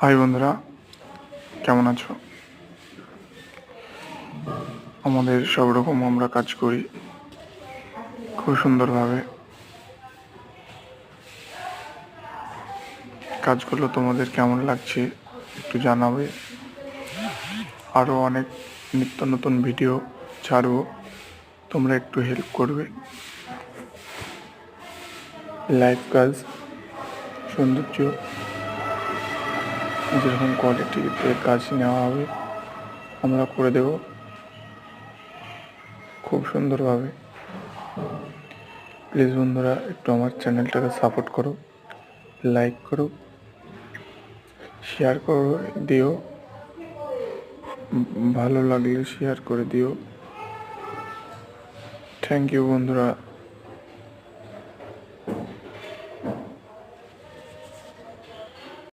High বন্ধুরা, কেমন আছো? আমাদের সব রকম আমরা কাজ করি খুব সুন্দরভাবে। কাজগুলো তোমাদের কেমন লাগছে একটু জানাবে। আরও অনেক নিত্য নতুন ভিডিও ছাড়বো, তোমরা একটু হেল্প করবে। লাইভ কাজ, সৌন্দর্য, যেরকম কোয়ালিটিতে কাজ নেওয়া হবে আমরা করে দেব খুব সুন্দরভাবে। প্লিজ বন্ধুরা, একটু আমার চ্যানেলটাকে সাপোর্ট করো, লাইক করো, শেয়ার করে দিও, ভালো লাগলে শেয়ার করে দিও। থ্যাংক ইউ বন্ধুরা।